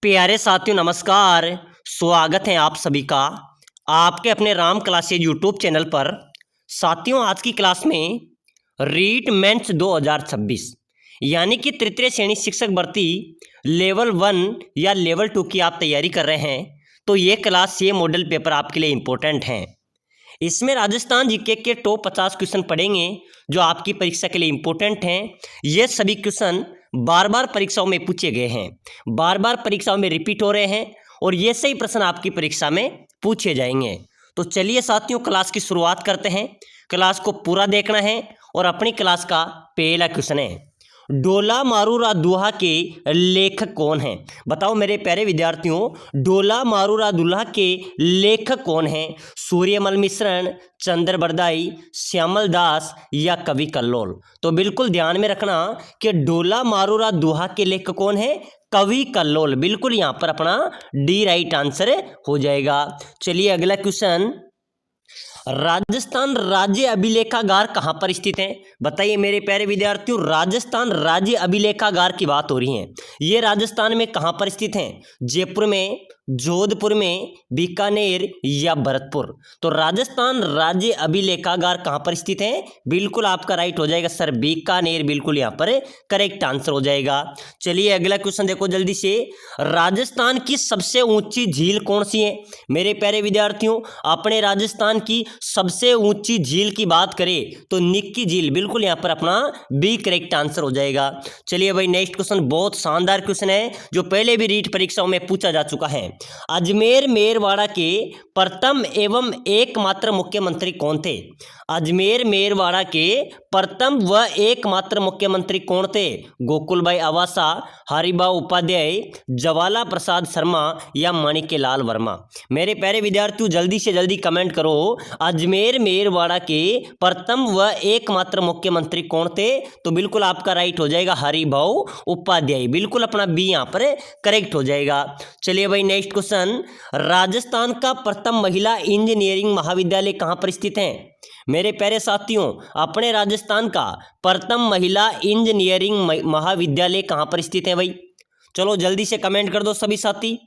प्यारे साथियों नमस्कार। स्वागत है आप सभी का आपके अपने राम क्लासेज यूट्यूब चैनल पर। साथियों आज की क्लास में रीट मेंस 2026 यानी कि तृतीय श्रेणी शिक्षक भर्ती लेवल 1 या लेवल 2 की आप तैयारी कर रहे हैं तो ये क्लास ये मॉडल पेपर आपके लिए इम्पोर्टेंट हैं। इसमें राजस्थान जीके के टॉप 50 क्वेश्चन पढ़ेंगे जो आपकी परीक्षा के लिए इम्पोर्टेंट हैं। ये सभी क्वेश्चन बार बार परीक्षाओं में पूछे गए हैं, बार बार परीक्षाओं में रिपीट हो रहे हैं और ये सही प्रश्न आपकी परीक्षा में पूछे जाएंगे। तो चलिए साथियों क्लास की शुरुआत करते हैं। क्लास को पूरा देखना है और अपनी क्लास का पहला क्वेश्चन है, डोला मारूरा दुहा के लेखक कौन हैं? बताओ मेरे प्यारे विद्यार्थियों, डोला मारूरा दुल्हा के लेखक कौन हैं? सूर्यमल मिश्रण, चंद्र बरदाई, श्यामल दास या कवि कल्लोल? तो बिल्कुल ध्यान में रखना कि डोला मारूरा दुहा के लेखक कौन है? कवि कल्लोल। बिल्कुल यहाँ पर अपना डी राइट आंसर हो जाएगा। चलिए अगला क्वेश्चन, राजस्थान राज्य अभिलेखागार कहाँ पर स्थित है? बताइए मेरे प्यारे विद्यार्थियों, राजस्थान राज्य अभिलेखागार की बात हो रही है। ये राजस्थान में कहाँ पर स्थित है? जयपुर में, जोधपुर में, बीकानेर या भरतपुर? तो राजस्थान राज्य अभिलेखागार कहाँ पर स्थित है? बिल्कुल आपका राइट हो जाएगा सर, बीकानेर। बिल्कुल यहाँ पर करेक्ट आंसर हो जाएगा। चलिए अगला क्वेश्चन देखो जल्दी से, राजस्थान की सबसे ऊंची झील कौन सी है? मेरे प्यारे विद्यार्थियों, अपने राजस्थान की सबसे ऊंची झील की बात करें तो निक्की झील। बिल्कुल यहाँ पर अपना बी करेक्ट आंसर हो जाएगा। चलिए भाई नेक्स्ट क्वेश्चन बहुत शानदार क्वेश्चन है जो पहले भी रीट परीक्षाओं में पूछा जा चुका है। अजमेर मेरवाड़ा के प्रथम एवं एकमात्र मुख्यमंत्री कौन थे? अजमेर मेरवाड़ा के प्रथम व एकमात्र मुख्यमंत्री कौन थे? गोकुलभाई आवासा, हरिभाऊ उपाध्याय, जवाला प्रसाद शर्मा या माणिक्यलाल वर्मा? मेरे प्यारे विद्यार्थियों जल्दी से जल्दी कमेंट करो, अजमेर मेरवाड़ा के प्रथम व एकमात्र मुख्यमंत्री कौन थे? तो बिल्कुल आपका राइट हो जाएगा हरिभाऊ उपाध्याय। बिल्कुल अपना बी यहाँ पर करेक्ट हो जाएगा। चलिए भाई नेक्स्ट क्वेश्चन, राजस्थान का प्रथम महिला इंजीनियरिंग महाविद्यालय कहाँ पर स्थित है? मेरे प्यारे साथियों, अपने राजस्थान का प्रथम महिला इंजीनियरिंग महाविद्यालय कहाँ पर स्थित है भाई? चलो जल्दी से कमेंट कर दो सभी साथी।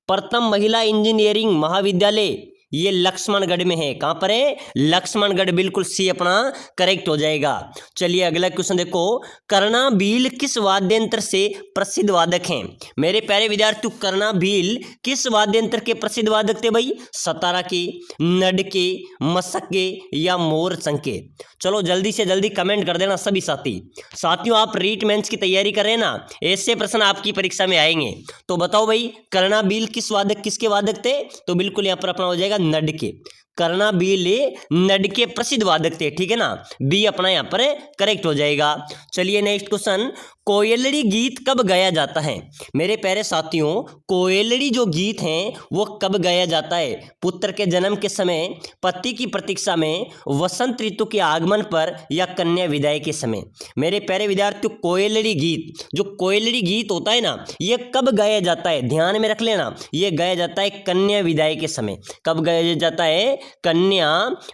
प्रथम महिला इंजीनियरिंग महाविद्यालय ये लक्ष्मणगढ़ में है। कहाँ पर है? लक्ष्मणगढ़। बिल्कुल सी अपना करेक्ट हो जाएगा। चलिए अगला क्वेश्चन देखो, कर्णाभील किस वाद्य यंत्र से प्रसिद्ध वादक हैं? मेरे प्यारे विद्यार्थियों, कर्णाभील किस वाद्य यंत्र के प्रसिद्ध वादक थे भाई? सतारा के, नड के, मशक के या मोरशंख के? चलो जल्दी से जल्दी कमेंट कर देना सभी साथी। साथियों आप रीट मेंस की तैयारी कर रहे हैं ना, ऐसे प्रश्न आपकी परीक्षा में आएंगे। तो बताओ भाई कर्णाभील किस वादक किसके वादक थे? तो बिल्कुल यहाँ पर अपना हो जाएगा नड के। कर्णाभील नड के प्रसिद्ध वादक थे, ठीक है ना। बी अपना यहाँ पर करेक्ट हो जाएगा। चलिए नेक्स्ट क्वेश्चन, कोयलड़ी गीत कब गाया जाता है? मेरे प्यारे साथियों, कोयलड़ी जो गीत हैं वो कब गाया जाता है? पुत्र के जन्म के समय, पति की प्रतीक्षा में, वसंत ऋतु के आगमन पर या कन्या विदाई के समय? मेरे प्यारे विद्यार्थियों, कोयलड़ी गीत जो कोयलड़ी गीत होता है ना, ये कब गाया जाता है? ध्यान में रख लेना, ये गाया जाता है कन्या विदाई के समय। कब गाया जाता है? कन्या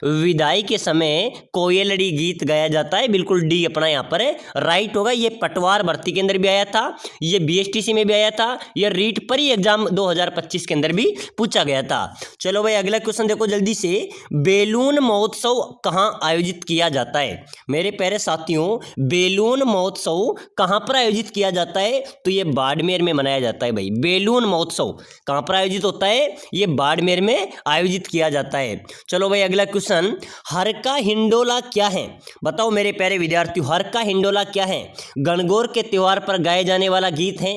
विदाई के समय कोयलड़ी गीत गाया जाता है। बिल्कुल डी अपना यहाँ पर राइट होगा। ये पटवार भर्ती के अंदर भी आया था, ये बीएसटीसी में भी आया था, ये रीट परी एग्जाम 2025 के अंदर भी पूछा गया था। चलो भाई अगला क्वेश्चन देखो जल्दी से, बैलून महोत्सव कहाँ आयोजित किया जाता है? मेरे प्यारे साथियों, बैलून महोत्सव कहाँ पर आयोजित किया जाता है? तो ये बाड़मेर में मनाया जाता है भाई। बैलून महोत्सव कहाँ पर आयोजित होता है? ये बाड़मेर में आयोजित किया जाता है। चलो भाई अगला क्वेश्चन, हरका हिंडोला क्या है? बताओ मेरे प्यारे विद्यार्थियों, हरका हिंडोला क्या है? गणगौर के त्योहार पर गाए जाने वाला गीत है,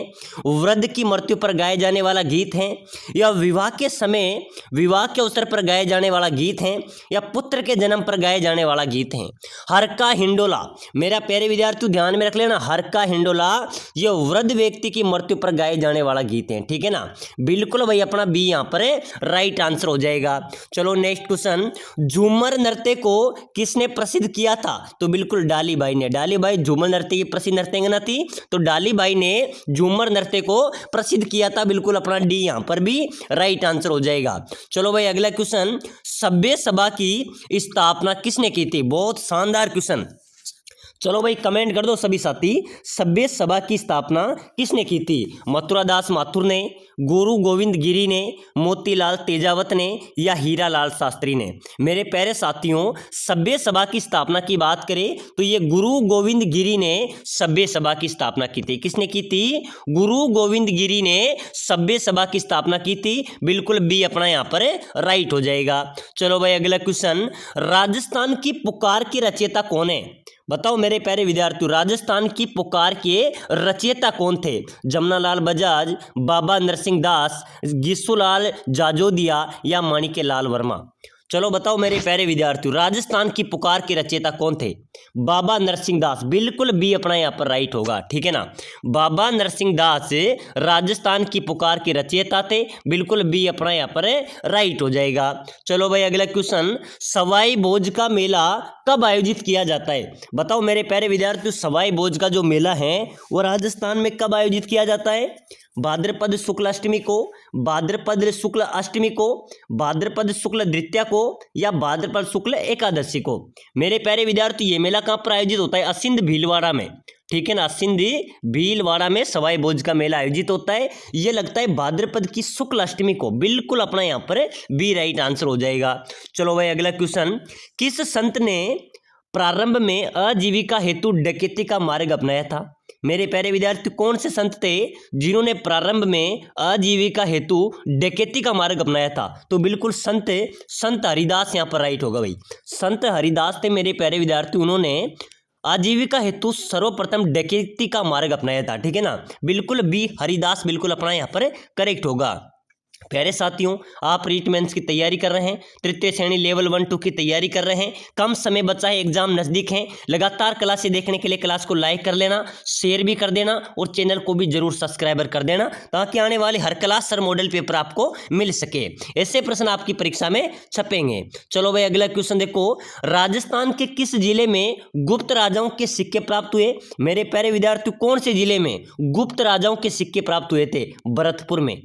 वृद्ध की मृत्यु पर गाए जाने वाला गीत है, या विवाह के समय विवाह के अवसर पर गाए जाने वाला गीत है, या पुत्र के जन्म पर गाए जाने वाला गीत है? हरका हिंडोला मेरा प्यारे विद्यार्थियों ध्यान में रख लेना, हरका हिंडोला ये वृद्ध व्यक्ति की मृत्यु पर गाए जाने वाला गीत है, ठीक है ना। बिल्कुल भाई अपना बी यहाँ पर राइट आंसर हो जाएगा। चलो नेक्स्ट क्वेश्चन, झूमर नृत्य को किसने प्रसिद्ध किया था? तो बिल्कुल डालीबाई ने। डालीबाई झूमर नृत्य की प्रसिद्ध नर्तंगना थी, तो डालीबाई ने झूमर नृत्य को प्रसिद्ध किया था। बिल्कुल अपना डी यहाँ पर भी राइट आंसर हो जाएगा। चलो भाई अगला क्वेश्चन, सभ्य सभा की स्थापना किसने की थी? बहुत शानदार क्वेश्चन। चलो भाई कमेंट कर दो सभी साथी, सभ्य सभा की स्थापना किसने की थी? मथुरादास माथुर ने, गुरु गोविंद गिरी ने, मोतीलाल तेजावत ने या हीरालाल शास्त्री ने? मेरे प्यारे साथियों, सभ्य सभा की स्थापना की बात करें तो ये गुरु गोविंद गिरी ने सभ्य सभा की स्थापना की थी। किसने की थी? गुरु गोविंद गिरी ने सभ्य सभा की स्थापना की थी। बिल्कुल बी अपना यहाँ पर राइट हो जाएगा। चलो भाई अगला क्वेश्चन, राजस्थान की पुकार के रचयिता कौन है? बताओ मेरे प्यारे विद्यार्थियों, राजस्थान की पुकार के रचयिता कौन थे? जमनालाल बजाज, बाबा नरसिंह दास, गिस्सुलाल जाजोदिया या माणिक्यलाल वर्मा? चलो बताओ मेरे प्यारे विद्यार्थियों, राजस्थान की पुकार के रचयिता कौन थे? बाबा नरसिंह दास। बिल्कुल बी अपना यहाँ पर राइट होगा, ठीक है ना। बाबा नरसिंह दास राजस्थान की पुकार के रचयिता थे। बिल्कुल बी अपना यहाँ पर राइट हो जाएगा। चलो भाई अगला क्वेश्चन, सवाई भोज का मेला कब आयोजित किया जाता है? बताओ मेरे प्यारे विद्यार्थियों, सवाई भोज का जो मेला है वो राजस्थान में कब आयोजित किया जाता है? भाद्रपद शुक्ल अष्टमी को, भाद्रपद शुक्ल अष्टमी को, भाद्रपद शुक्ल द्वितीया को या भाद्रपद शुक्ल एकादशी को? मेरे प्यारे विद्यार्थी ये मेला कहाँ पर आयोजित होता है? असिंध भीलवाड़ा में, ठीक है ना। असिंध भीलवाड़ा में सवाई भोज का मेला आयोजित होता है। ये लगता है भाद्रपद की शुक्ल अष्टमी को। बिल्कुल अपना यहाँ पर बी राइट आंसर हो जाएगा। चलो भाई अगला क्वेश्चन, किस संत ने प्रारंभ में आजीविका हेतु डकैती का मार्ग अपनाया था? मेरे प्यारे विद्यार्थी, कौन से संत थे जिन्होंने प्रारंभ में आजीविका हेतु डकैती का मार्ग अपनाया था? तो बिल्कुल संत हरिदास यहाँ पर राइट होगा भाई। संत हरिदास थे मेरे प्यारे विद्यार्थी, उन्होंने आजीविका हेतु सर्वप्रथम डकैती का मार्ग अपनाया था, ठीक है ना। बिल्कुल बी हरिदास बिल्कुल अपना यहाँ पर करेक्ट होगा। प्यारे साथियों, आप रीट मेंस की तैयारी कर रहे हैं, तृतीय श्रेणी लेवल 1-2 की तैयारी कर रहे हैं, कम समय बचा है, एग्जाम नजदीक है। लगातार क्लासें देखने के लिए क्लास को लाइक कर लेना, शेयर भी कर देना और चैनल को भी जरूर सब्सक्राइबर कर देना, ताकि आने वाले हर क्लास सर मॉडल पेपर आपको मिल सके। ऐसे प्रश्न आपकी परीक्षा में छपेंगे। चलो भाई अगला क्वेश्चन देखो, राजस्थान के किस जिले में गुप्त राजाओं के सिक्के प्राप्त हुए? मेरे प्यारे विद्यार्थी, कौन से जिले में गुप्त राजाओं के सिक्के प्राप्त हुए थे? भरतपुर में।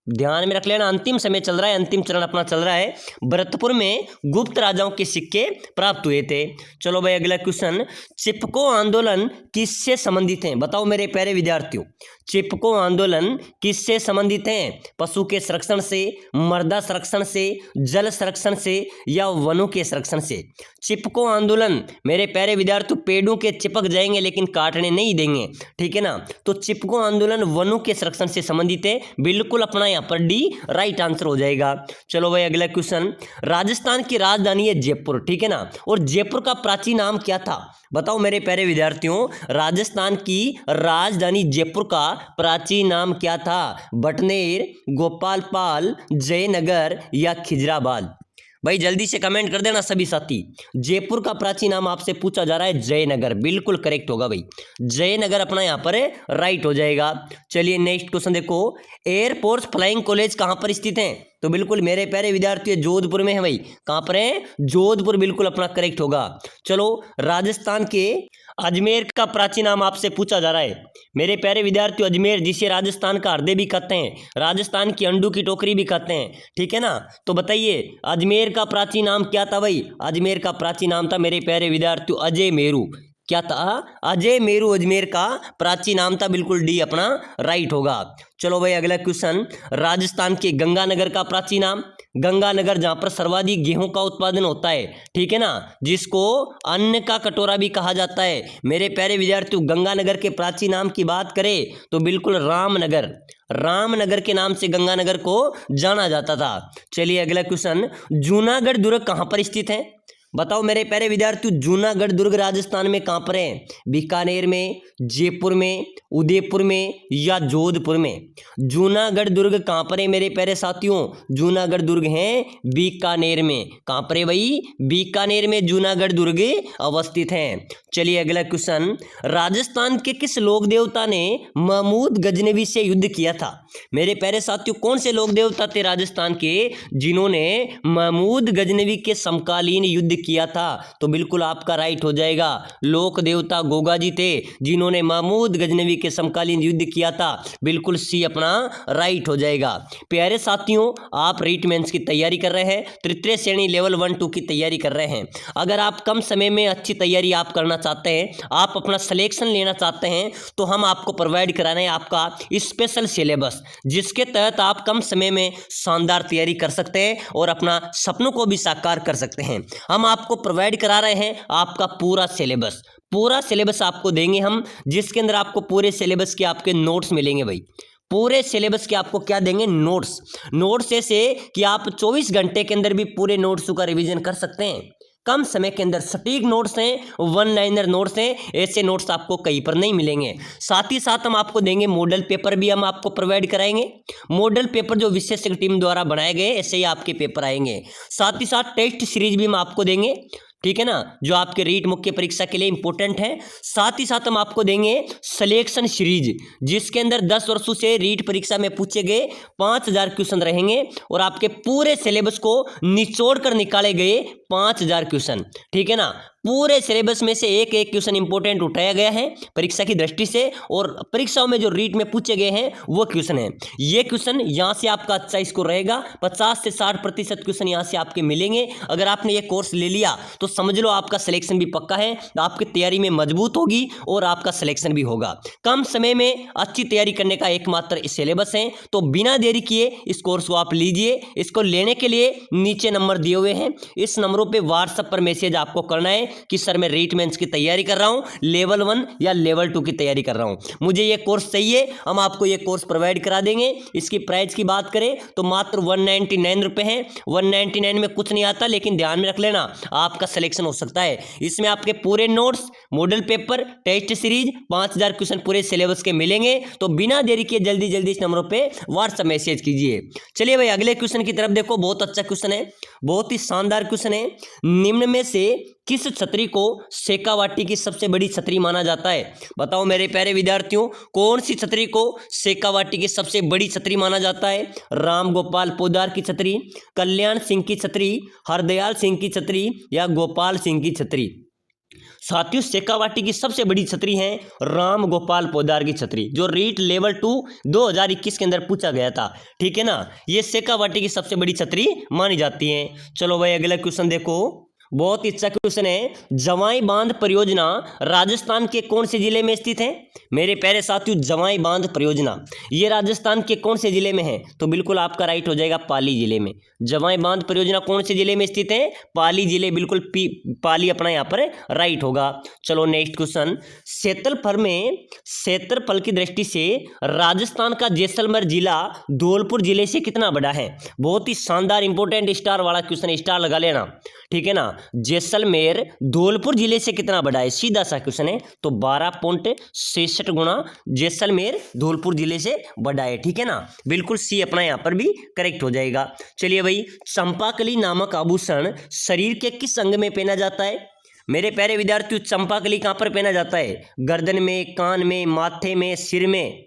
ध्यान में रख लेना, अंतिम समय चल रहा है, अंतिम चरण अपना चल रहा है। भरतपुर में गुप्त राजाओं के सिक्के प्राप्त हुए थे। चलो भाई अगला क्वेश्चन, चिपको आंदोलन किससे संबंधित है? बताओ मेरे प्यारे विद्यार्थियों, चिपको आंदोलन किससे संबंधित है? पशु के संरक्षण से, मृदा संरक्षण से, जल संरक्षण से या वनों के संरक्षण से? चिपको आंदोलन मेरे प्यारे विद्यार्थियों, पेड़ों के चिपक जाएंगे लेकिन काटने नहीं देंगे, ठीक है ना। तो चिपको आंदोलन वनों के संरक्षण से संबंधित है। बिल्कुल अपना यहाँ पर डी राइट आंसर हो जाएगा। चलो भाई अगला क्वेश्चन, राजस्थान की राजधानी है जयपुर, ठीक है ना, और जयपुर का प्राचीन नाम क्या था? बताओ मेरे प्यारे विद्यार्थियों, राजस्थान की राजधानी जयपुर का प्राचीन नाम क्या था? बटनेर, गोपालपाल, जयनगर या खिजराबाद? भाई जल्दी से कमेंट कर देना सभी साथी। जयपुर का प्राचीन नाम आपसे पूछा जा रहा है जयनगर। बिल्कुल करेक्ट होगा भाई, जयनगर अपना यहाँ पर राइट हो जाएगा। चलिए नेक्स्ट क्वेश्चन देखो, एयरफोर्स फ्लाइंग कॉलेज कहाँ पर स्थित है? तो बिल्कुल मेरे प्यारे विद्यार्थी जोधपुर में है भाई। कहाँ पर है? जोधपुर बिल्कुल अपना करेक्ट होगा। चलो राजस्थान के अजमेर का प्राचीन नाम आपसे पूछा जा रहा है। मेरे प्यारे विद्यार्थियों, अजमेर जिसे राजस्थान का हृदय भी कहते हैं, राजस्थान की अंडू की टोकरी भी कहते हैं, ठीक है ना। तो बताइए अजमेर का प्राचीन नाम क्या था भाई? अजमेर का प्राचीन नाम था मेरे प्यारे विद्यार्थियों अजय मेरू। क्या था? अजय मेरू अजमेर का प्राचीन नाम था। बिल्कुल डी अपना राइट होगा। चलो भाई अगला क्वेश्चन, राजस्थान के गंगानगर का प्राचीन नाम? गंगानगर जहां पर सर्वाधिक गेहूं का उत्पादन होता है, ठीक है ना, जिसको अन्न का कटोरा भी कहा जाता है। मेरे प्यारे विद्यार्थियों, गंगानगर के प्राचीन नाम की बात करें तो बिल्कुल रामनगर, रामनगर के नाम से गंगानगर को जाना जाता था। चलिए अगला क्वेश्चन, जूनागढ़ दुर्ग कहां पर स्थित है? बताओ मेरे प्यारे विद्यार्थियों, जूनागढ़ दुर्ग राजस्थान में कहां पर है? बीकानेर में, जयपुर में, उदयपुर में या जोधपुर में? जूनागढ़ दुर्ग कहां पर है मेरे प्यारे साथियों? जूनागढ़ दुर्ग है बीकानेर में। कहां पर है भाई? बीकानेर में जूनागढ़ दुर्ग अवस्थित है। चलिए अगला क्वेश्चन, राजस्थान के किस लोक देवता ने महमूद गजनवी से युद्ध किया था? मेरे प्यारे साथियों, कौन से लोक देवता थे राजस्थान के जिन्होंने महमूद गजनवी के समकालीन युद्ध किया था? तो बिल्कुल आपका राइट हो जाएगा, लोक देवता गोगा जी थे जिन्होंने महमूद गजनवी के समकालीन युद्ध किया था। बिल्कुल सी अपना राइट हो जाएगा। प्यारे साथियों, आप रीट मेंस की तैयारी कर रहे हैं, तृतीय श्रेणी लेवल 1-2 की तैयारी कर रहे हैं। अगर आप कम समय में अच्छी तैयारी आप करना चाहते हैं, आप अपना सिलेक्शन लेना चाहते हैं, तो हम आपको प्रोवाइड करा रहे हैं आपका स्पेशल सिलेबस, जिसके तहत आप कम समय में शानदार तैयारी कर सकते हैं और अपना सपनों को भी साकार कर सकते हैं। हम आपको प्रोवाइड करा रहे हैं आपका पूरा सिलेबस आपको देंगे हम, जिसके अंदर आपको पूरे सिलेबस के आपके नोट्स मिलेंगे भाई। पूरे सिलेबस के आपको क्या देंगे? नोट्स ऐसे कि आप 24 घंटे के अंदर भी पूरे नोट्स का रिवीजन कर सकते हैं। कम समय के अंदर सटीक नोट्स हैं, वन लाइनर नोट्स हैं, ऐसे नोट्स आपको कहीं पर नहीं मिलेंगे। साथ ही साथ हम आपको देंगे मॉडल पेपर भी हम आपको प्रोवाइड कराएंगे। मॉडल पेपर जो विशेषज्ञ टीम द्वारा बनाए गए ऐसे ही आपके पेपर आएंगे। साथ ही साथ टेस्ट सीरीज भी हम आपको देंगे, ठीक है ना, जो आपके रीट मुख्य परीक्षा के लिए इंपॉर्टेंट है। साथ ही साथ हम आपको देंगे सिलेक्शन सीरीज, जिसके अंदर 10 वर्षों से रीट परीक्षा में पूछे गए 5000 क्वेश्चन रहेंगे और आपके पूरे सिलेबस को निचोड़ कर निकाले गए 5000 क्वेश्चन, ठीक है ना। पूरे सिलेबस में से एक एक क्वेश्चन इंपॉर्टेंट उठाया गया है परीक्षा की दृष्टि से, और परीक्षाओं में जो रीट में पूछे गए हैं वो क्वेश्चन है। ये क्वेश्चन यहाँ से आपका अच्छा स्कोर रहेगा, 50 से 60% क्वेश्चन यहाँ से आपके मिलेंगे। अगर आपने ये कोर्स ले लिया तो समझ लो आपका सिलेक्शन भी पक्का है, आपकी तैयारी में मजबूत होगी और आपका सिलेक्शन भी होगा। कम समय में अच्छी तैयारी करने का एकमात्र सिलेबस है, तो बिना देरी किए इस कोर्स को आप लीजिए। इसको लेने के लिए नीचे नंबर दिए हुए हैं, इस नंबरों पे व्हाट्सएप पर मैसेज आपको करना है कि सर मैं रीट मेंस की तैयारी कर रहा हूं, लेवल 1 या लेवल 2 की तैयारी कर रहा हूं, मुझे ये कोर्स चाहिए। हम आपको ये कोर्स प्रोवाइड करा देंगे। इसकी प्राइस की बात करें तो मात्र 199 रुपए है। 199 में कुछ नहीं आता, लेकिन ध्यान में रख लेना आपका सिलेक्शन हो सकता है। इसमें आपके पूरे notes, model paper, test series, 5000 question पूरे सिलेबस के मिलेंगे। तो बिना देरी के जल्दी जल्दी इस नंबरों पे व्हाट्सएप मैसेज कीजिए। चलिए भाई अगले क्वेश्चन की तरफ देखो। बहुत अच्छा क्वेश्चन है, बहुत ही शानदार क्वेश्चन है। निम्न में से किस छतरी को शेखावाटी की सबसे बड़ी छतरी माना जाता है? बताओ मेरे प्यारे विद्यार्थियों, कौन सी छतरी को शेखावाटी की सबसे बड़ी छतरी माना जाता है? राम गोपाल पोदार की छतरी, कल्याण सिंह की छतरी, हरदयाल सिंह की छतरी या गोपाल सिंह की छतरी? साथियों, शेखावाटी की सबसे बड़ी छतरी है राम गोपाल पोदार की छतरी, जो रीट लेवल 2 2021 के अंदर पूछा गया था, ठीक है ना। ये शेखावाटी की सबसे बड़ी छतरी मानी जाती है। चलो भाई अगला क्वेश्चन देखो, बहुत ही अच्छा क्वेश्चन है। जवाई बांध परियोजना राजस्थान के कौन से जिले में स्थित है? मेरे प्यारे साथियों, जवाई बांध परियोजना ये राजस्थान के कौन से जिले में है? तो बिल्कुल आपका राइट हो जाएगा पाली जिले में। जवाई बांध परियोजना कौन से जिले में स्थित है? पाली जिले, बिल्कुल पाली अपना यहाँ पर राइट होगा। चलो नेक्स्ट क्वेश्चन, क्षेत्रफल की दृष्टि से राजस्थान का जैसलमेर जिला धौलपुर जिले से कितना बड़ा है? बहुत ही शानदार इंपॉर्टेंट स्टार वाला क्वेश्चन, स्टार लगा लेना, ठीक है ना। जैसलमेर धौलपुर जिले से कितना बड़ा है? सीधा सा क्वेश्चन है, तो 12.66 गुना जैसलमेर धौलपुर जिले से बड़ा है, ठीक है ना। बिल्कुल सी अपना यहाँ पर भी करेक्ट हो जाएगा। चलिए भाई, चंपाकली नामक आभूषण शरीर के किस अंग में पहना जाता है? मेरे प्यारे विद्यार्थियों, चंपाकली कहाँ पर पहना जाता है? गर्दन में, कान में, माथे में, सिर में?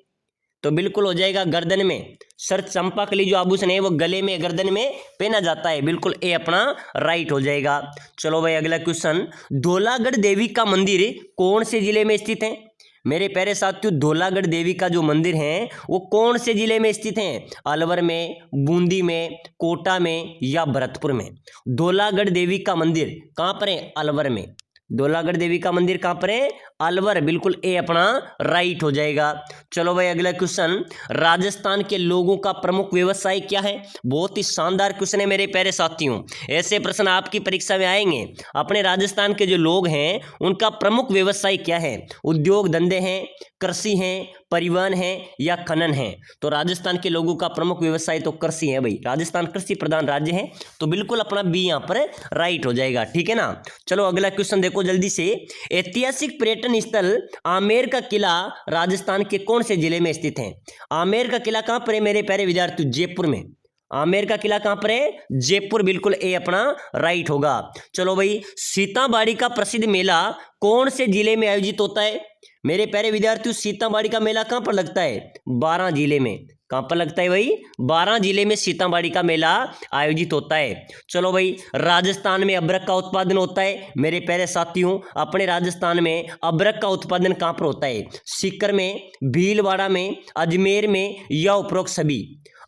तो बिल्कुल हो जाएगा गर्दन में। सर चंपाकली जो आभूषण है वो गले में, गर्दन में पहना जाता है, बिल्कुल ए अपना राइट हो जाएगा। चलो भाई अगला क्वेश्चन, धौलागढ़ देवी का मंदिर कौन से जिले में स्थित है? मेरे प्यारे साथियों, धौलागढ़ देवी का जो मंदिर है वो कौन से जिले में स्थित है? अलवर में, बूंदी में, कोटा में या भरतपुर में? धौलागढ़ देवी का मंदिर कहाँ पर है? अलवर में। धौलागढ़ देवी का मंदिर कहाँ पर है? अलवर, बिल्कुल ए अपना राइट हो जाएगा। चलो भाई अगला क्वेश्चन, राजस्थान के लोगों का प्रमुख व्यवसाय क्या है? बहुत ही शानदार क्वेश्चन है मेरे प्यारे साथियों, ऐसे प्रश्न आपकी परीक्षा में आएंगे। अपने राजस्थान के जो लोग हैं उनका प्रमुख व्यवसाय क्या है? उद्योग धंधे हैं, कृषि है, परिवहन है या खनन है? तो राजस्थान के लोगों का प्रमुख व्यवसाय तो कृषि है भाई, राजस्थान कृषि प्रधान राज्य है, तो बिल्कुल अपना बी यहाँ पर राइट हो जाएगा, ठीक है ना। चलो अगला क्वेश्चन देखो जल्दी से, ऐतिहासिक पर्यटन स्थल आमेर का किला राजस्थान के कौन से जिले में स्थित है? आमेर का किला कहाँ पर है मेरे प्यारे विद्यार्थियों? जयपुर में। आमेर का किला कहाँ पर है? जयपुर, बिल्कुल ए अपना राइट होगा। चलो भाई, सीताबाड़ी का प्रसिद्ध मेला कौन से जिले में आयोजित होता है? मेरे प्यारे विद्यार्थियों, सीताबाड़ी का मेला कहाँ पर लगता है? 12 जिले में। कहाँ पर लगता है भाई? 12 जिले में सीतामढ़ी का मेला आयोजित होता है। चलो भाई, राजस्थान में अबरक का उत्पादन होता है। मेरे प्यारे साथियों, अपने राजस्थान में अबरक का उत्पादन कहाँ पर होता है? सीकर में, भीलवाड़ा में, अजमेर में या उपरोक्त सभी?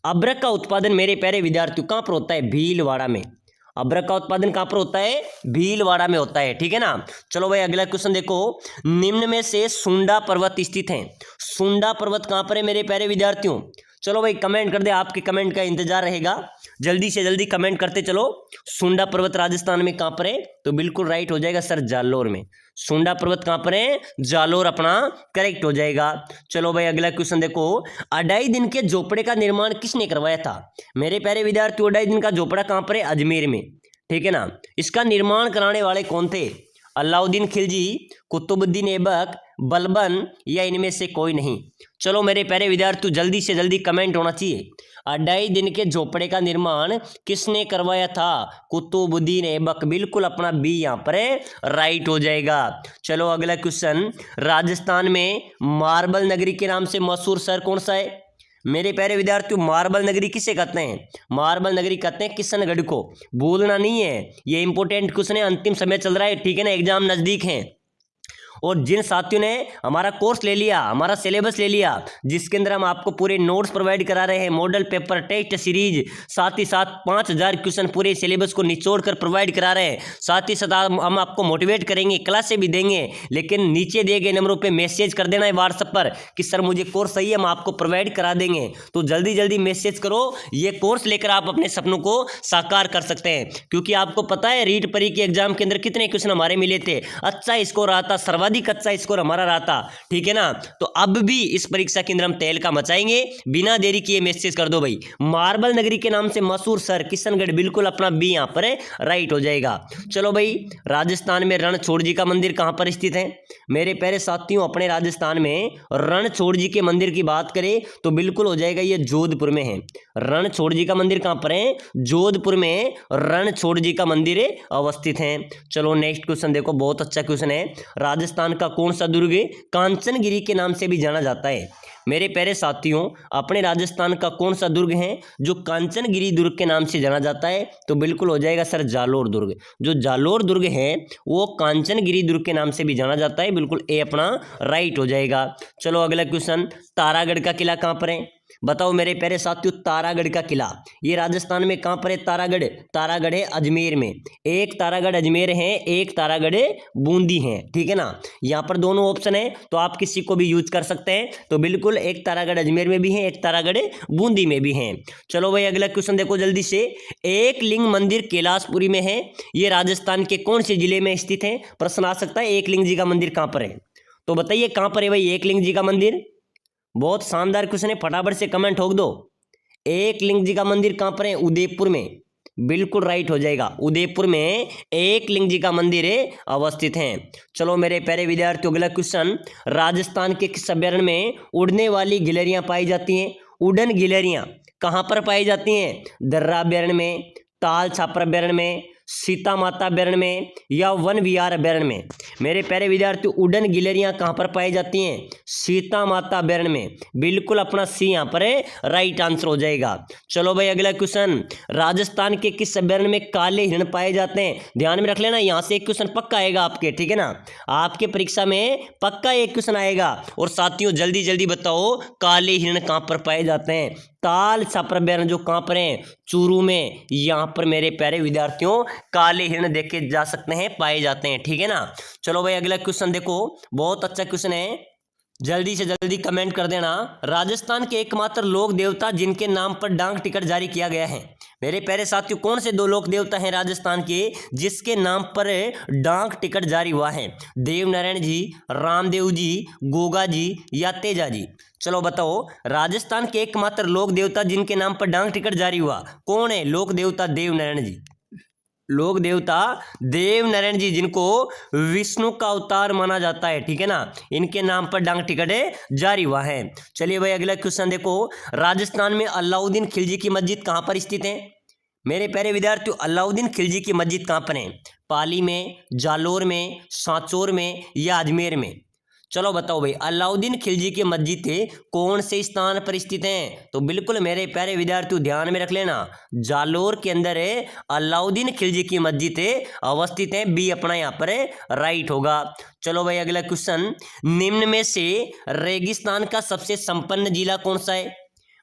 अबरक का उत्पादन मेरे प्यारे विद्यार्थियों कहाँ पर होता है? भीलवाड़ा में। अबरक का उत्पादन कहाँ पर होता है? भीलवाड़ा में होता है, ठीक है ना। चलो भाई, अगला क्वेश्चन देखो। निम्न में से सुंडा पर्वत स्थित है। सुंडा पर्वत कहाँ पर है मेरे प्यारे विद्यार्थियों? चलो भाई कमेंट कर दे, आपके कमेंट का इंतजार रहेगा। जल्दी से जल्दी कमेंट करते चलो। सुंडा पर्वत राजस्थान में कहाँ पर है? तो बिल्कुल राइट हो जाएगा सर, जालोर में। सुंडा पर्वत कहाँ पर है? जालोर अपना करेक्ट हो जाएगा। चलो भाई, अगला क्वेश्चन देखो। 2.5 दिन के झोपड़े का निर्माण किसने करवाया था? मेरे प्यारे विद्यार्थियों, 2.5 दिन का झोपड़ा कहाँ पर है? अजमेर में, ठीक है ना। इसका निर्माण कराने वाले कौन थे? अलाउद्दीन खिलजी, कुतुबुद्दीन ऐबक, बलबन या इनमें से कोई नहीं? चलो मेरे प्यारे विद्यार्थियों, जल्दी से जल्दी कमेंट होना चाहिए। 2.5 दिन के झोपड़े का निर्माण किसने करवाया था? कुतुबुद्दीन ऐबक, बिल्कुल अपना बी यहाँ पर राइट हो जाएगा। चलो अगला क्वेश्चन। राजस्थान में मार्बल नगरी के नाम से मशहूर शहर कौन सा है? मेरे प्यारे विद्यार्थियों, मार्बल नगरी किसे कहते हैं? मार्बल नगरी कहते हैं किशनगढ़ को, भूलना नहीं है। ये इंपॉर्टेंट क्वेश्चन है, अंतिम समय चल रहा है, ठीक है ना, एग्जाम नजदीक है। और जिन साथियों ने हमारा कोर्स ले लिया, हमारा सिलेबस ले लिया, जिसके अंदर हम आपको पूरे नोट्स प्रोवाइड करा रहे हैं, मॉडल पेपर, टेस्ट सीरीज, साथ ही साथ 5000 क्वेश्चन पूरे सिलेबस को निचोड़ कर प्रोवाइड करा रहे हैं। साथ ही साथ हम आपको मोटिवेट करेंगे, क्लासें भी देंगे। लेकिन नीचे दिए गए नंबरों पे मैसेज कर देना है व्हाट्सएप पर कि सर मुझे कोर्स चाहिए, हम आपको प्रोवाइड करा देंगे। तो जल्दी जल्दी मैसेज करो, ये कोर्स लेकर आप अपने सपनों को साकार कर सकते हैं। क्योंकि आपको पता है रीट परी के एग्जाम के अंदर कितने क्वेश्चन हमारे मिले थे, अच्छा स्कोर आता, सर्वाधिक अच्छा स्कोर हमारा रहा था, ठीक है ना। तो अब भी इस परीक्षा के अंदर हम तेल का मचाएंगे, बिना देरी किए मैसेज कर दो भाई। मार्बल नगरी के नाम से मशहूर शहर किशनगढ़, बिल्कुल अपना बी यहां पर राइट हो जाएगा। चलो भाई, राजस्थान में रणछोड़ जी का मंदिर कहां पर स्थित है? मेरे प्यारे साथियों, अपने राजस्थान में रणछोड़ जी के मंदिर की बात करें तो बिल्कुल हो जाएगा ये जोधपुर में है। रणछोड़ जी का मंदिर कहां पर है? जोधपुर में रणछोड़ जी का मंदिर अवस्थित है। चलो नेक्स्ट क्वेश्चन देखो, बहुत अच्छा क्वेश्चन है। राजस्थान का कौन सा दुर्ग कांचनगिरी के नाम से भी जाना जाता है? मेरे प्यारे साथियों, अपने राजस्थान का कौन सा दुर्ग है जो कांचनगिरी दुर्ग के नाम से जाना जाता है? तो बिल्कुल हो जाएगा सर, जालोर दुर्ग। जो जालोर दुर्ग है वो कांचनगिरी दुर्ग के नाम से भी जाना जाता है, बिल्कुल ए अपना राइट हो जाएगा। चलो अगला क्वेश्चन। तारागढ़ का किला कहां पर है? बताओ मेरे प्यारे साथियों, तारागढ़ का किला ये राजस्थान में कहां पर है? तारागढ़, तारागढ़ है अजमेर में। एक तारागढ़ अजमेर है, एक तारागढ़ बूंदी है, ठीक है ना। यहाँ पर दोनों ऑप्शन है, तो आप किसी को भी यूज कर सकते हैं। तो बिल्कुल एक तारागढ़ अजमेर में भी है, एक तारागढ़ बूंदी में भी है। चलो भाई, अगला क्वेश्चन देखो जल्दी से। एक लिंग मंदिर कैलाशपुरी में है, ये राजस्थान के कौन से जिले में स्थित है? प्रश्न आ सकता है, एक लिंग जी का मंदिर कहां पर है? तो बताइए कहां पर है भाई एक लिंग जी का मंदिर? बहुत शानदार क्वेश्चन है, फटाफट से कमेंट ठोक दो। एक लिंग जी का मंदिर कहां पर है? उदयपुर में, बिल्कुल राइट हो जाएगा। उदयपुर में एक लिंग जी का मंदिर अवस्थित है। चलो मेरे प्यारे विद्यार्थियों, अगला क्वेश्चन। राजस्थान के किस अभ्यारण्य में उड़ने वाली गिलहरियां पाई जाती हैं? उड़न गिलहरियां कहां पर पाई जाती हैं? दर्रा अभ्यारण्य में, ताल छापर अभ्यारण्य में, सीता माता अभ्यारण्य में या वन विहार अभ्यारण्य में? मेरे प्यारे विद्यार्थियों, उड़न गिलहरियां कहां पर पाई जाती हैं? सीता माता अभ्यारण्य में, बिल्कुल अपना सी यहां पर राइट आंसर हो जाएगा। चलो भाई, अगला क्वेश्चन। राजस्थान के किस अभ्यारण्य में काले हिरण पाए जाते हैं? ध्यान में रख लेना, यहां से एक क्वेश्चन पक्का आएगा आपके, ठीक है ना। आपके परीक्षा में पक्का एक क्वेश्चन आएगा। और साथियों जल्दी जल्दी बताओ, काले हिरण कहां पर पाए जाते हैं? ताल छापर अभ्यारण्य जो कहां पर है? चूरू में। यहां पर मेरे प्यारे विद्यार्थियों काले हिरण देखे जा सकते हैं, पाए जाते हैं, ठीक है ना। चलो भाई, अगला क्वेश्चन देखो, बहुत अच्छा क्वेश्चन है, जल्दी से जल्दी कमेंट कर देना। राजस्थान के एकमात्र लोक देवता जिनके नाम पर डाक टिकट जारी किया गया है? मेरे प्यारे साथियों, कौन से दो लोक देवता हैं राजस्थान के जिसके नाम पर डाक टिकट जारी हुआ है? देवनारायण जी, रामदेव जी, गोगा जी या तेजा जी? चलो बताओ, राजस्थान के एकमात्र लोक देवता जिनके नाम पर डाक टिकट जारी हुआ कौन है? लोक देवता देवनारायण जी। लोक देवता देवनारायण जी, जिनको विष्णु का अवतार माना जाता है, ठीक है ना, इनके नाम पर डाक टिकट जारी हुआ है। चलिए भाई, अगला क्वेश्चन देखो। राजस्थान में अलाउद्दीन खिलजी की मस्जिद कहां पर स्थित है? मेरे प्यारे विद्यार्थियों, अलाउद्दीन खिलजी की मस्जिद कहां पर है? पाली में, जालोर में, सांचौर में या अजमेर में? चलो बताओ भाई, अलाउद्दीन खिलजी की मस्जिदें कौन से स्थान पर स्थित हैं? तो बिल्कुल मेरे प्यारे विद्यार्थियों ध्यान में रख लेना, जालोर के अंदर है अलाउद्दीन खिलजी की मस्जिदें अवस्थित हैं। बी अपना यहाँ पर राइट होगा। चलो भाई अगला क्वेश्चन, निम्न में से रेगिस्तान का सबसे संपन्न जिला कौन सा है?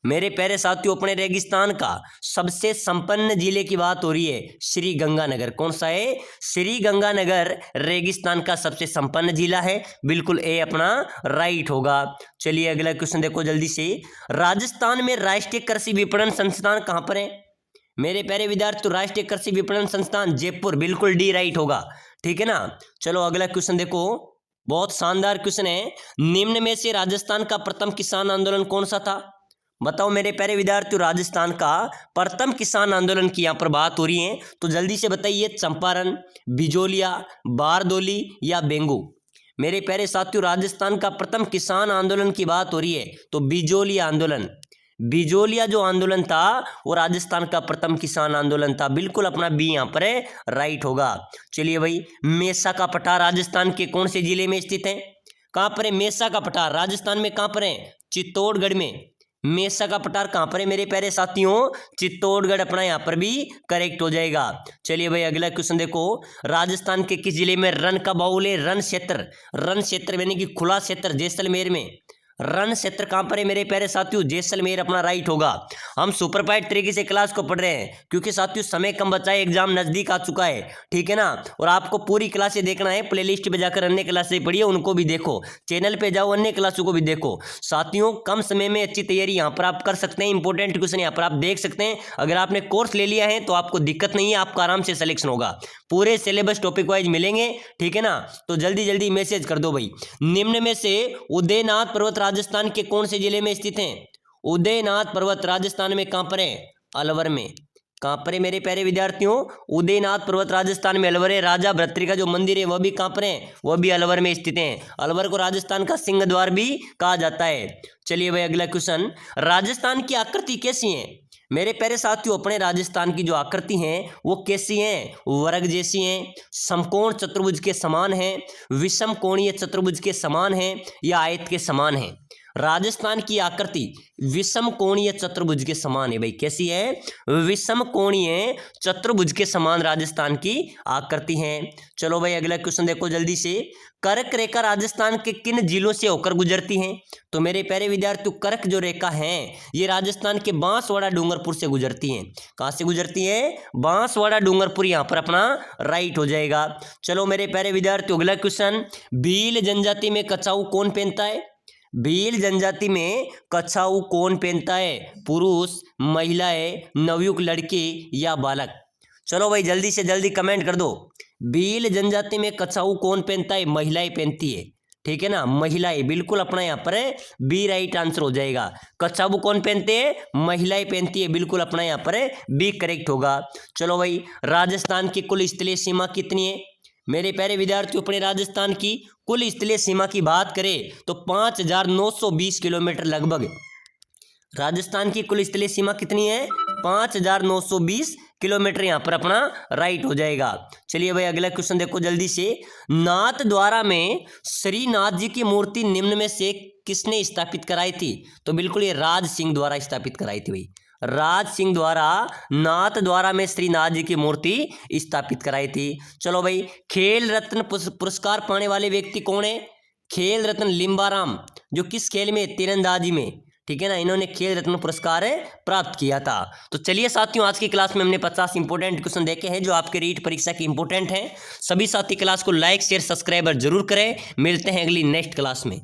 मेरे प्यारे साथियों, अपने रेगिस्तान का सबसे संपन्न जिले की बात हो रही है, श्री गंगानगर। कौन सा है? श्री गंगानगर रेगिस्तान का सबसे संपन्न जिला है। बिल्कुल ए अपना राइट होगा। चलिए अगला क्वेश्चन देखो जल्दी से, राजस्थान में राष्ट्रीय कृषि विपणन संस्थान कहां पर है? मेरे प्यारे विद्यार्थी, राष्ट्रीय कृषि विपणन संस्थान जयपुर। बिल्कुल डी राइट होगा। ठीक है ना। चलो अगला क्वेश्चन देखो, बहुत शानदार क्वेश्चन है, निम्न में से राजस्थान का प्रथम किसान आंदोलन कौन सा था? बताओ मेरे प्यारे विद्यार्थियों, राजस्थान का प्रथम किसान आंदोलन की यहाँ पर बात हो रही है, तो जल्दी से बताइए, चंपारण, बिजोलिया, बारदोली या बेंगू? मेरे प्यारे साथियों, राजस्थान का प्रथम किसान आंदोलन की बात हो रही है तो बिजोलिया आंदोलन। बिजोलिया जो आंदोलन था वो राजस्थान का प्रथम किसान आंदोलन था। बिल्कुल अपना बी यहाँ पर राइट होगा। चलिए भाई, मेसा का पठार राजस्थान के कौन से जिले में स्थित है? कहाँ पर है मेसा का पठार? राजस्थान में कहाँ पर है? चित्तौड़गढ़ में। मेसा का पठार कहां पर है मेरे प्यारे साथियों? चित्तौड़गढ़ अपना यहां पर भी करेक्ट हो जाएगा। चलिए भाई अगला क्वेश्चन देखो, राजस्थान के किस जिले में रन का बाहुल्य है? रन क्षेत्र। रन क्षेत्र यानी कि खुला क्षेत्र जैसलमेर में। रन क्षेत्र कहां पर है मेरे प्यारे साथियों? जैसलमेर अपना राइट होगा। हम सुपरपाइट तरीके से क्लास को पढ़ रहे हैं क्योंकि साथियों समय कम बचा है, एग्जाम नजदीक आ चुका है। ठीक है ना। और आपको पूरी क्लासें देखना है, प्लेलिस्ट पे जाकर अन्य क्लासें पढ़िए, उनको भी देखो, चैनल पे जाओ अन्य क्लासों को भी देखो। साथियों कम समय में अच्छी तैयारी यहाँ पर आप कर सकते हैं। इंपॉर्टेंट क्वेश्चन यहाँ पर आप देख सकते हैं। अगर आपने कोर्स ले लिया है तो आपको दिक्कत नहीं है, आपका आराम से सिलेक्शन होगा। पूरे सिलेबस टॉपिक वाइज मिलेंगे। ठीक है ना। तो जल्दी जल्दी मैसेज कर दो भाई। निम्न में से उदयनाथ पर्वत राजस्थान के कौन से जिले में स्थित हैं? उदयनाथ पर्वत राजस्थान में कहां पर है? अलवर में। कहां पर है मेरे प्यारे विद्यार्थियों? उदयनाथ पर्वत राजस्थान में अलवर है। राजा भर्तृहरि का जो मंदिर है वह भी कहां पर है? वह भी अलवर में स्थित है। अलवर को राजस्थान का सिंह द्वार भी कहा जाता है। चलिए भाई अगला क्वेश्चन, राजस्थान की आकृति कैसी है? मेरे प्यारे साथियों, अपने राजस्थान की जो आकृति हैं वो कैसी हैं? वर्ग जैसी हैं, समकोण चतुर्भुज के समान हैं, विषम कोणीय चतुर्भुज के समान हैं या आयत के समान हैं? राजस्थान की आकृति विषम कोणीय चतुर्भुज के समान है। भाई कैसी है? विषम कोणीय चतुर्भुज के समान राजस्थान की आकृति है। चलो भाई अगला क्वेश्चन देखो जल्दी से, कर्क रेखा राजस्थान के किन जिलों से होकर गुजरती है? तो मेरे प्यारे विद्यार्थियों, कर्क जो रेखा है ये राजस्थान के बांसवाड़ा डूंगरपुर से गुजरती है। कहां से गुजरती है? बांसवाड़ा डूंगरपुर, यहां पर अपना राइट हो जाएगा। चलो मेरे प्यारे विद्यार्थियों अगला क्वेश्चन, भील जनजाति में कछाऊ कौन पहनता है? भील जनजाति में कछाऊ कौन पहनता है? पुरुष, महिलाएं, नवयुवक लड़के या बालक? चलो भाई जल्दी से जल्दी कमेंट कर दो। भील जनजाति में कछाऊ कौन पहनता है? महिलाएं पहनती है। ठीक है ना, महिलाएं। बिल्कुल अपना यहाँ पर बी राइट आंसर हो जाएगा। कछाऊ कौन पहनते हैं? महिलाएं पहनती है। बिल्कुल अपना यहाँ पर बी करेक्ट होगा। चलो भाई, राजस्थान की कुल स्थलीय सीमा कितनी है? मेरे प्यारे विद्यार्थियों, अपने राजस्थान की कुल स्थलीय सीमा की बात करें तो 5920 किलोमीटर लगभग। राजस्थान की कुल स्थलीय सीमा कितनी है? 5920 किलोमीटर, यहाँ पर अपना राइट हो जाएगा। चलिए भाई अगला क्वेश्चन देखो जल्दी से, नाथ द्वारा में श्रीनाथ जी की मूर्ति निम्न में से किसने स्थापित कराई थी? तो बिल्कुल ये राज सिंह द्वारा स्थापित कराई थी भाई। राज सिंह द्वारा नाथ द्वारा में श्रीनाथ जी की मूर्ति स्थापित कराई थी। चलो भाई, खेल रत्न पुरस्कार पाने वाले व्यक्ति कौन है? खेल रत्न लिम्बाराम, जो किस खेल में? तीरंदाजी में। ठीक है ना, इन्होंने खेल रत्न पुरस्कार प्राप्त किया था। तो चलिए साथियों, आज की क्लास में हमने 50 इंपोर्टेंट क्वेश्चन देखे हैं जो आपके रीट परीक्षा के इंपोर्टेंट हैं। सभी साथी क्लास को लाइक शेयर सब्सक्राइब जरूर करें। मिलते हैं अगली नेक्स्ट क्लास में।